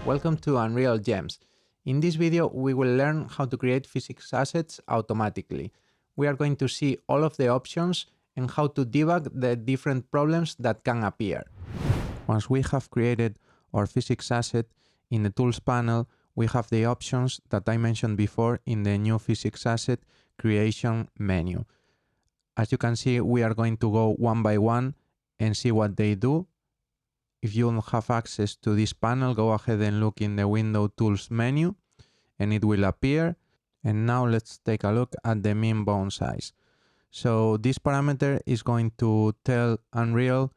Welcome to Unreal Gems. In this video, we will learn how to create physics assets automatically. We are going to see all of the options and how to debug the different problems that can appear. Once we have created our physics asset, in the Tools panel, we have the options that I mentioned before in the new physics asset creation menu. As you can see, we are going to go one by one and see what they do. If you don't have access to this panel, go ahead and look in the Window Tools menu and it will appear. And now let's take a look at the mean bone size. So this parameter is going to tell Unreal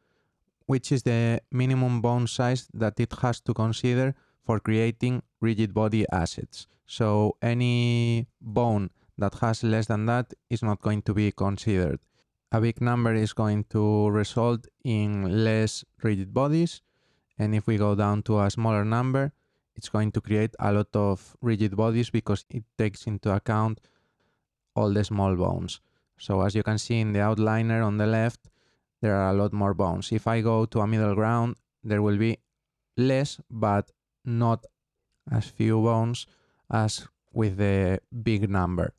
which is the minimum bone size that it has to consider for creating rigid body assets. So any bone that has less than that is not going to be considered. A big number is going to result in less rigid bodies, and if we go down to a smaller number, it's going to create a lot of rigid bodies because it takes into account all the small bones. So as you can see in the outliner on the left, there are a lot more bones. If I go to a middle ground, there will be less, but not as few bones as with the big number.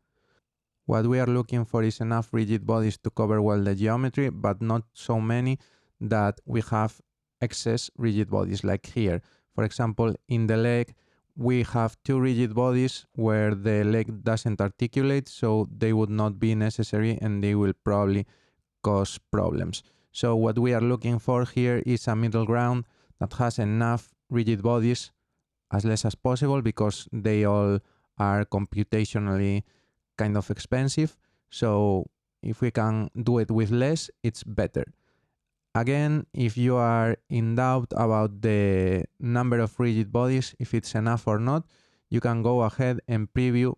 What we are looking for is enough rigid bodies to cover well the geometry, but not so many that we have excess rigid bodies like here. For example, in the leg, we have two rigid bodies where the leg doesn't articulate, so they would not be necessary and they will probably cause problems. So what we are looking for here is a middle ground that has enough rigid bodies as less as possible because they all are computationally kind of expensive. So if we can do it with less, it's better. Again, if you are in doubt about the number of rigid bodies, if it's enough or not, you can go ahead and preview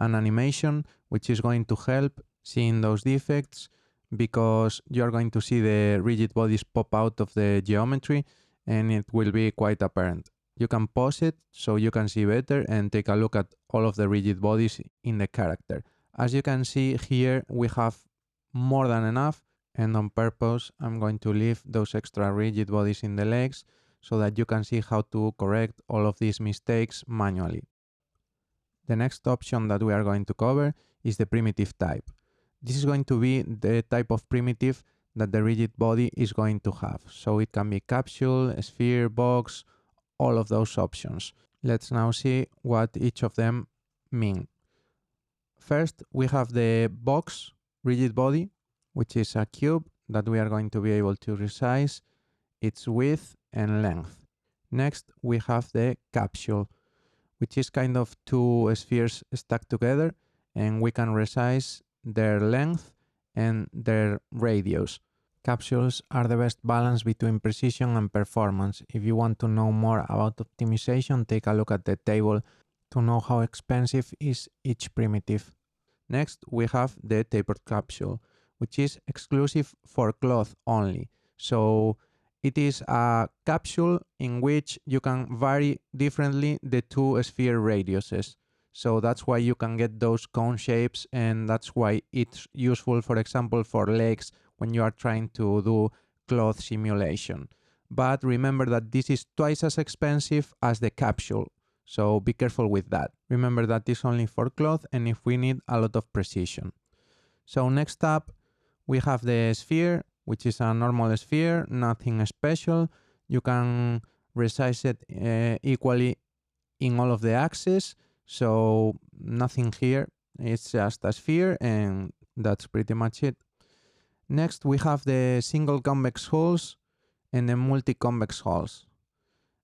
an animation which is going to help seeing those defects, because you're going to see the rigid bodies pop out of the geometry and it will be quite apparent. You can pause it so you can see better and take a look at all of the rigid bodies in the character. As you can see here, we have more than enough, and on purpose I'm going to leave those extra rigid bodies in the legs so that you can see how to correct all of these mistakes manually. The next option that we are going to cover is the primitive type. This is going to be the type of primitive that the rigid body is going to have. So it can be capsule, sphere, box, all of those options. Let's now see what each of them mean. First, we have the box rigid body, which is a cube that we are going to be able to resize its width and length. Next, we have the capsule, which is kind of two spheres stuck together, and we can resize their length and their radius. Capsules are the best balance between precision and performance. If you want to know more about optimization, take a look at the table to know how expensive is each primitive. Next, we have the tapered capsule, which is exclusive for cloth only. So it is a capsule in which you can vary differently the two sphere radiuses. So that's why you can get those cone shapes, and that's why it's useful, for example, for legs when you are trying to do cloth simulation. But remember that this is twice as expensive as the capsule, so be careful with that. Remember that it's only for cloth and if we need a lot of precision. So next up, we have the sphere, which is a normal sphere, nothing special. You can resize it equally in all of the axes, so nothing here. It's just a sphere and that's pretty much it. Next, we have the single convex hulls and the multi-convex hulls.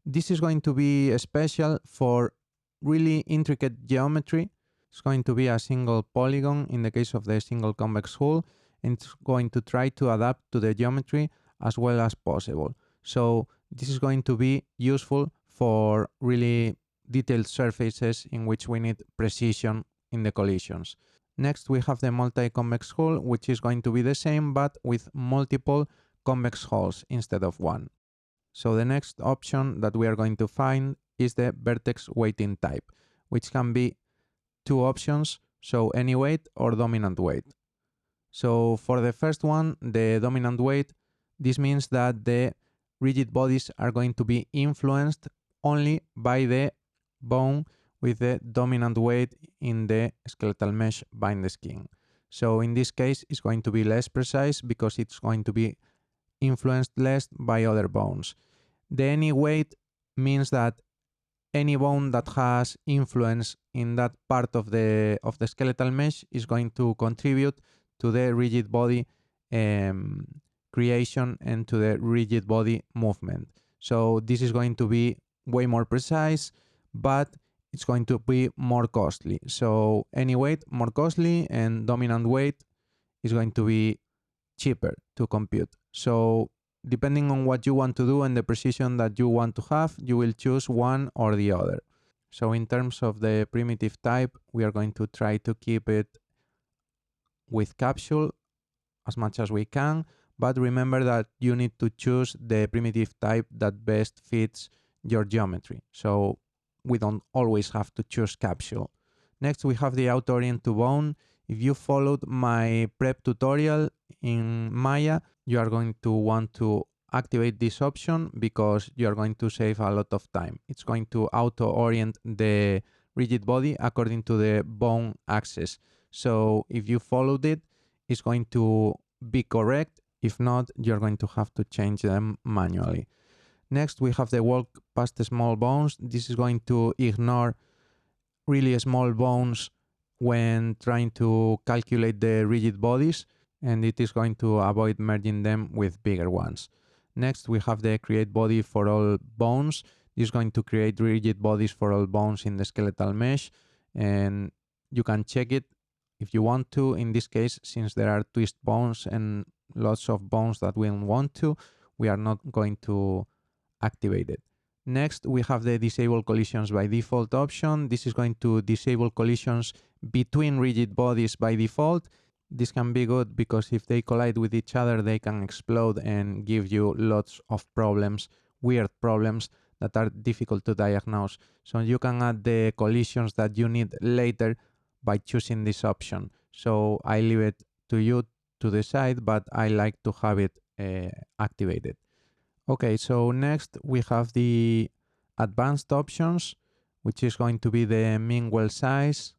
This is going to be special for really intricate geometry. It's going to be a single polygon in the case of the single convex hull, and it's going to try to adapt to the geometry as well as possible. So this is going to be useful for really detailed surfaces in which we need precision in the collisions. Next, we have the multi-convex hull, which is going to be the same but with multiple convex hulls instead of one. So the next option that we are going to find is the vertex weighting type, which can be two options, so any weight or dominant weight. So for the first one, the dominant weight This means that the rigid bodies are going to be influenced only by the bone with the dominant weight in the skeletal mesh bind skin. So in this case, it's going to be less precise because it's going to be influenced less by other bones. The any weight means that any bone that has influence in that part of the skeletal mesh is going to contribute to the rigid body creation and to the rigid body movement. So this is going to be way more precise, but it's going to be more costly. So any weight more costly, and dominant weight is going to be cheaper to compute. So depending on what you want to do and the precision that you want to have, you will choose one or the other. So in terms of the primitive type, we are going to try to keep it with capsule as much as we can, but remember that you need to choose the primitive type that best fits your geometry. So we don't always have to choose capsule. Next, we have the auto orient to bone. If you followed my prep tutorial in Maya, you are going to want to activate this option because you are going to save a lot of time. It's going to auto orient the rigid body according to the bone axis. So if you followed it, it's going to be correct. If not, you're going to have to change them manually. Next, we have the walk past the small bones. This is going to ignore really small bones when trying to calculate the rigid bodies, and it is going to avoid merging them with bigger ones. Next, we have the create body for all bones. This is going to create rigid bodies for all bones in the skeletal mesh, and you can check it if you want to. In this case, since there are twist bones and lots of bones that we don't want to, we are not going to activate it. Next, we have the disable collisions by default option. This is going to disable collisions between rigid bodies by default. This can be good because if they collide with each other, they can explode and give you lots of problems, weird problems that are difficult to diagnose. So you can add the collisions that you need later by choosing this option. So I leave it to you to decide, but I like to have it activated. Okay, so next we have the advanced options, which is going to be the mean well size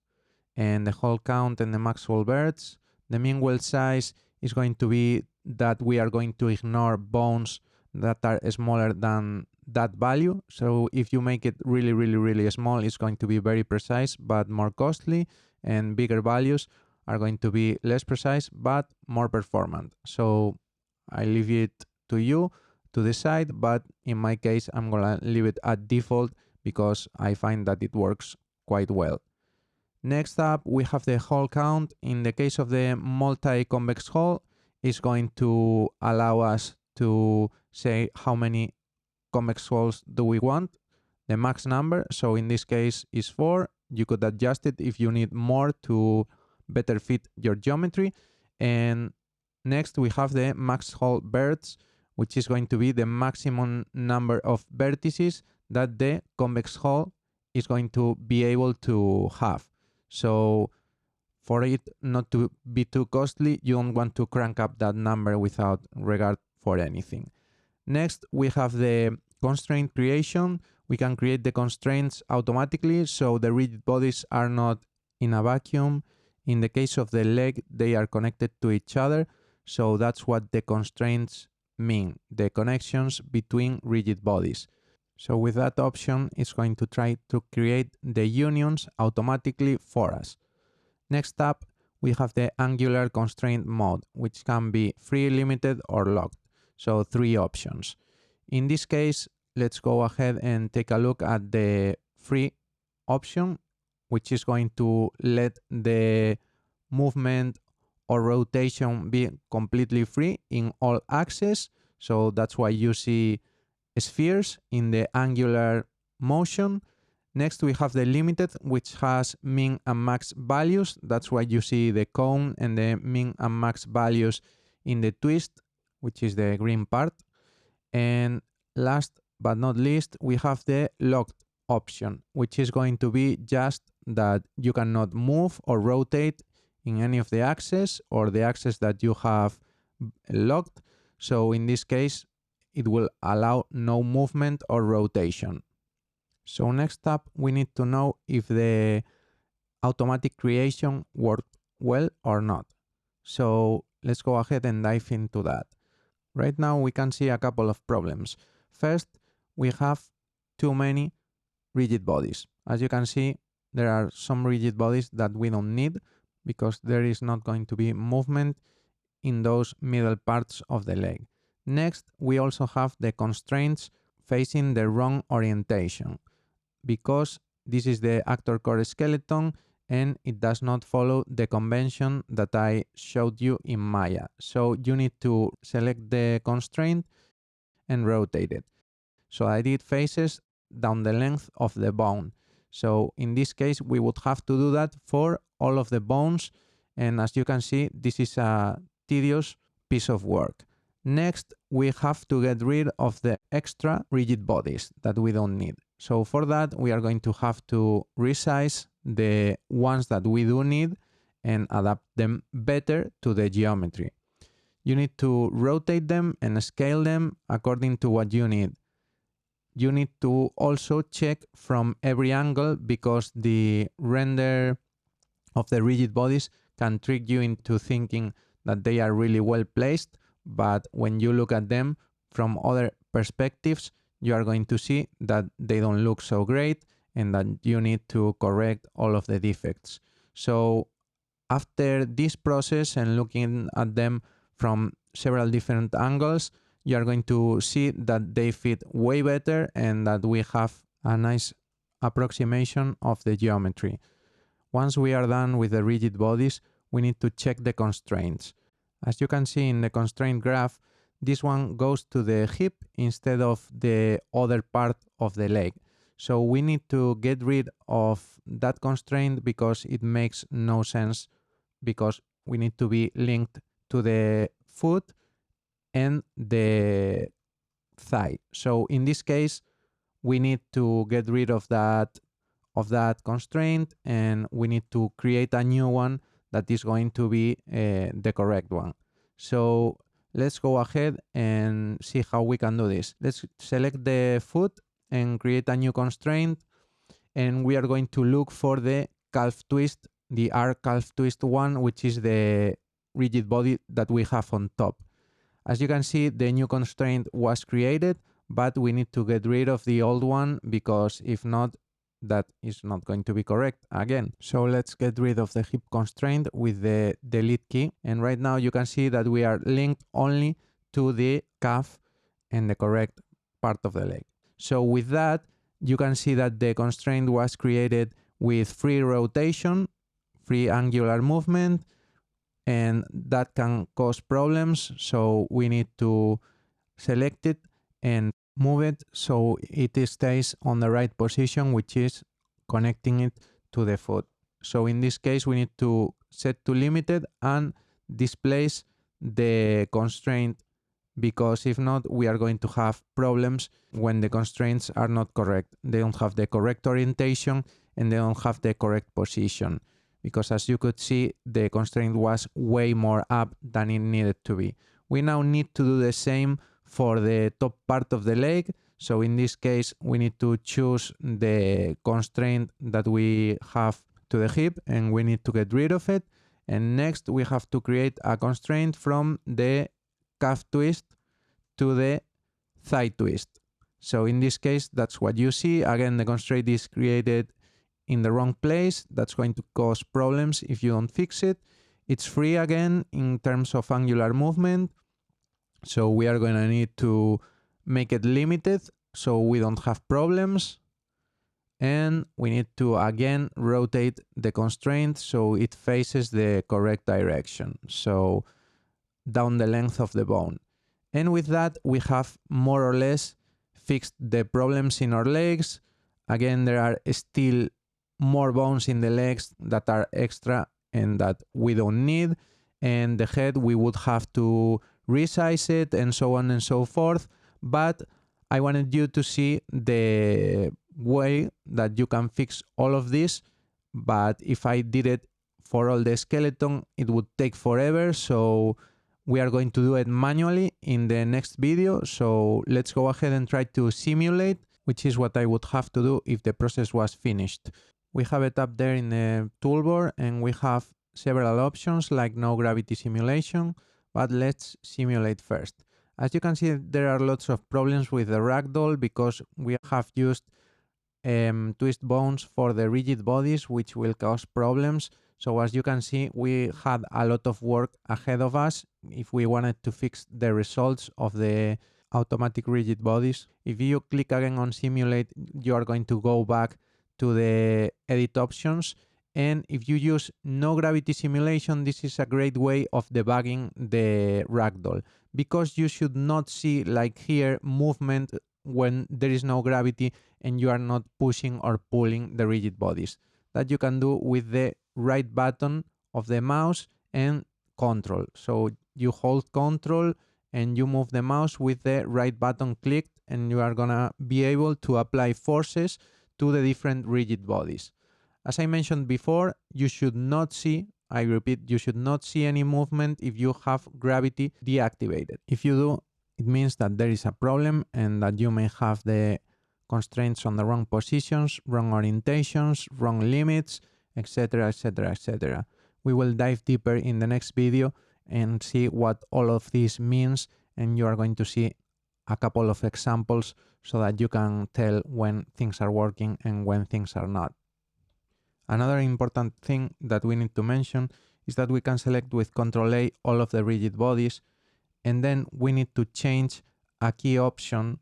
and the hole count and the max hole birds. The mean well size is going to be that we are going to ignore bones that are smaller than that value. So if you make it really small, it's going to be very precise but more costly, and bigger values are going to be less precise but more performant. So I leave it to you to decide, but in my case I'm gonna leave it at default because I find that it works quite well. Next up, we have the hole count. In the case of the multi-convex hole, it's going to allow us to say how many convex holes do we want, the max number. So in this case is 4. You could adjust it if you need more to better fit your geometry. And next we have the max hole birds, which is going to be the maximum number of vertices that the convex hole is going to be able to have. So for it not to be too costly, you don't want to crank up that number without regard for anything. Next, we have the constraint creation. We can create the constraints automatically, so the rigid bodies are not in a vacuum. In the case of the leg, they are connected to each other, so that's what the constraints mean, the connections between rigid bodies. So with that option, it's going to try to create the unions automatically for us. Next up, we have the angular constraint mode, which can be free, limited, or locked. So 3 options. In this case, let's go ahead and take a look at the free option, which is going to let the movement or rotation be completely free in all axes. So that's why you see spheres in the angular motion. Next, we have the limited, which has min and max values. That's why you see the cone and the min and max values in the twist, which is the green part. And last but not least, we have the locked option, which is going to be just that you cannot move or rotate in any of the axes or the axes that you have locked. So in this case, it will allow no movement or rotation. So next up, we need to know if the automatic creation worked well or not. So let's go ahead and dive into that. Right now we can see a couple of problems. First, we have too many rigid bodies. As you can see, there are some rigid bodies that we don't need because there is not going to be movement in those middle parts of the leg. Next, we also have the constraints facing the wrong orientation because this is the actor core skeleton and it does not follow the convention that I showed you in Maya. So you need to select the constraint and rotate it. So I did faces down the length of the bone. So in this case, we would have to do that for all of the bones. And as you can see, this is a tedious piece of work. Next, we have to get rid of the extra rigid bodies that we don't need. So for that, we are going to have to resize the ones that we do need and adapt them better to the geometry. You need to rotate them and scale them according to what you need. You need to also check from every angle because the render of the rigid bodies can trick you into thinking that they are really well placed, but when you look at them from other perspectives, you are going to see that they don't look so great and that you need to correct all of the defects. So after this process and looking at them from several different angles, you are going to see that they fit way better and that we have a nice approximation of the geometry. Once we are done with the rigid bodies, we need to check the constraints. As you can see in the constraint graph, this one goes to the hip instead of the other part of the leg. So we need to get rid of that constraint because it makes no sense, because we need to be linked to the foot and the thigh. So in this case, we need to get rid of that constraint and we need to create a new one that is going to be the correct one. So let's go ahead and see how we can do this. Let's select the foot and create a new constraint, and we are going to look for the calf twist, the R calf twist one, which is the rigid body that we have on top. As you can see, the new constraint was created, but we need to get rid of the old one because if not, that is not going to be correct again. So let's get rid of the hip constraint with the delete key. And right now you can see that we are linked only to the calf and the correct part of the leg. So with that, you can see that the constraint was created with free rotation, free angular movement, and that can cause problems. So we need to select it and move it so it stays on the right position, which is connecting it to the foot. So in this case, we need to set to limited and displace the constraint, because if not, we are going to have problems when the constraints are not correct. They don't have the correct orientation and they don't have the correct position, because as you could see, the constraint was way more up than it needed to be. We now need to do the same for the top part of the leg. So in this case, we need to choose the constraint that we have to the hip and we need to get rid of it. And next we have to create a constraint from the calf twist to the thigh twist. So in this case, that's what you see. Again, the constraint is created in the wrong place. That's going to cause problems if you don't fix it. It's free again in terms of angular movement. So we are going to need to make it limited so we don't have problems. And we need to again rotate the constraint so it faces the correct direction. So down the length of the bone. And with that, we have more or less fixed the problems in our legs. Again, there are still more bones in the legs that are extra and that we don't need. And the head, we would have to resize it and so on and so forth. But I wanted you to see the way that you can fix all of this. But if I did it for all the skeleton, it would take forever. So we are going to do it manually in the next video. So let's go ahead and try to simulate, which is what I would have to do if the process was finished. We have it up there in the toolbar and we have several options like no gravity simulation, but let's simulate first. As you can see, there are lots of problems with the ragdoll because we have used twist bones for the rigid bodies, which will cause problems. So as you can see, we had a lot of work ahead of us if we wanted to fix the results of the automatic rigid bodies. If you click again on simulate, you are going to go back to the edit options. And if you use no gravity simulation, this is a great way of debugging the ragdoll, because you should not see, like here, movement when there is no gravity and you are not pushing or pulling the rigid bodies. That you can do with the right button of the mouse and control. So you hold control and you move the mouse with the right button clicked, and you are gonna be able to apply forces to the different rigid bodies. As I mentioned before, you should not see, I repeat, you should not see any movement if you have gravity deactivated. If you do, it means that there is a problem and that you may have the constraints on the wrong positions, wrong orientations, wrong limits, etc, etc, etc. We will dive deeper in the next video and see what all of this means, and you are going to see a couple of examples so that you can tell when things are working and when things are not. Another important thing that we need to mention is that we can select with Ctrl A all of the rigid bodies, and then we need to change a key option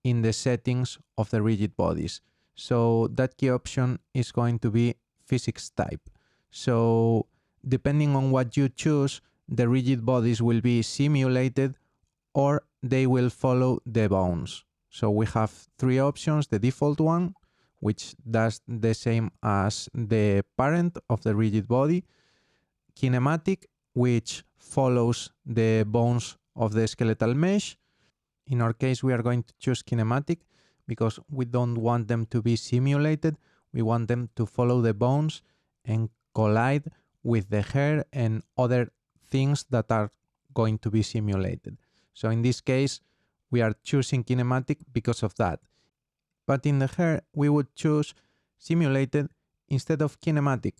in the settings of the rigid bodies. So that key option is going to be physics type. So depending on what you choose, the rigid bodies will be simulated or they will follow the bones. So we have three options: the default one, which does the same as the parent of the rigid body; kinematic, which follows the bones of the skeletal mesh. In our case, we are going to choose kinematic because we don't want them to be simulated. We want them to follow the bones and collide with the hair and other things that are going to be simulated. So in this case, we are choosing kinematic because of that. But in the hair, we would choose simulated instead of kinematic.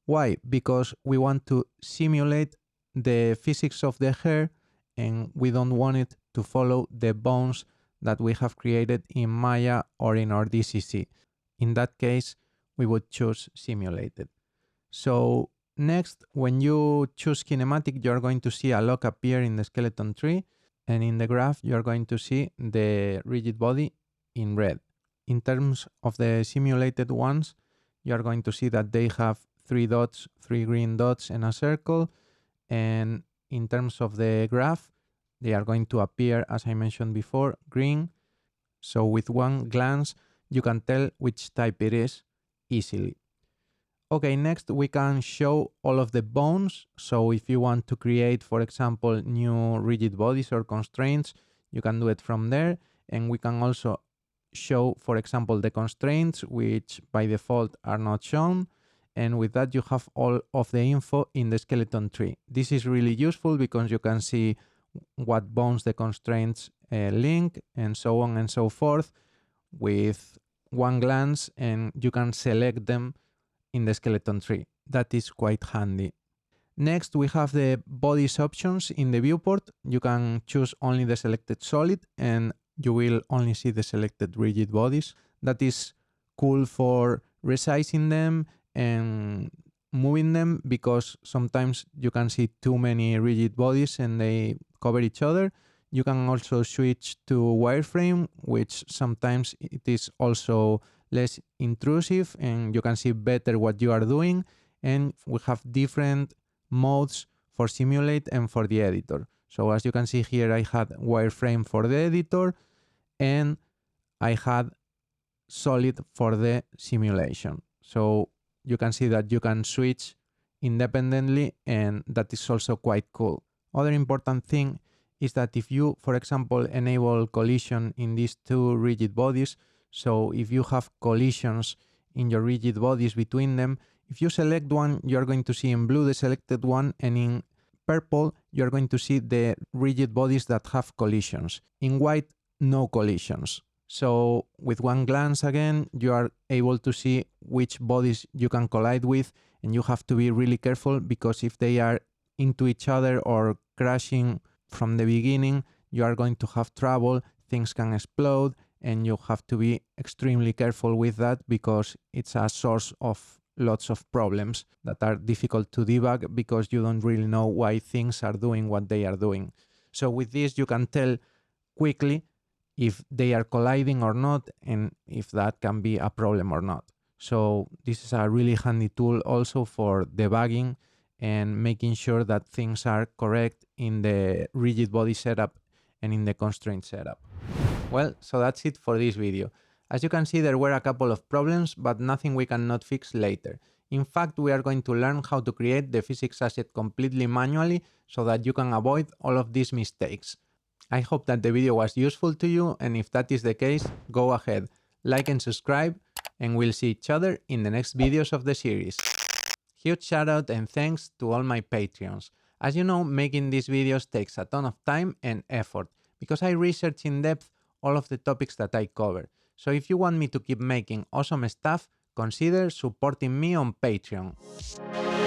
Why? Because we want to simulate the physics of the hair and we don't want it to follow the bones that we have created in Maya or in our DCC. In that case, we would choose simulated. So next, when you choose kinematic, you're going to see a lock appear in the skeleton tree, and in the graph, you're going to see the rigid body in red. In terms of the simulated ones, you are going to see that they have three dots, three green dots and a circle. And in terms of the graph, they are going to appear, as I mentioned before, green. So with one glance, you can tell which type it is easily. Okay, next we can show all of the bones. So if you want to create, for example, new rigid bodies or constraints, you can do it from there. And we can also show, for example, the constraints, which by default are not shown. And with that, you have all of the info in the skeleton tree. This is really useful because you can see what bones the constraints link and so on and so forth with one glance, and you can select them in the skeleton tree. That is quite handy. Next, we have the bodies options in the viewport. You can choose only the selected solid and you will only see the selected rigid bodies. That is cool for resizing them and moving them, because sometimes you can see too many rigid bodies and they cover each other. You can also switch to wireframe, which sometimes it is also less intrusive and you can see better what you are doing. And we have different modes for simulate and for the editor. So as you can see here, I had wireframe for the editor and I had solid for the simulation. So you can see that you can switch independently, and that is also quite cool. Other important thing is that if you, for example, enable collision in these two rigid bodies, so if you have collisions in your rigid bodies between them, if you select one, you're going to see in blue the selected one, and in purple, you're going to see the rigid bodies that have collisions. In white, no collisions. So with one glance again, you are able to see which bodies you can collide with, and you have to be really careful because if they are into each other or crashing from the beginning, you are going to have trouble, things can explode, and you have to be extremely careful with that because it's a source of lots of problems that are difficult to debug because you don't really know why things are doing what they are doing. So with this, you can tell quickly if they are colliding or not and if that can be a problem or not. So this is a really handy tool also for debugging and making sure that things are correct in the rigid body setup and in the constraint setup. Well, so that's it for this video. As you can see, there were a couple of problems, but nothing we cannot fix later. In fact, we are going to learn how to create the physics asset completely manually so that you can avoid all of these mistakes. I hope that the video was useful to you, and if that is the case, go ahead, like and subscribe, and we'll see each other in the next videos of the series. Huge shout out and thanks to all my Patreons. As you know, making these videos takes a ton of time and effort because I research in depth all of the topics that I cover. So if you want me to keep making awesome stuff, consider supporting me on Patreon.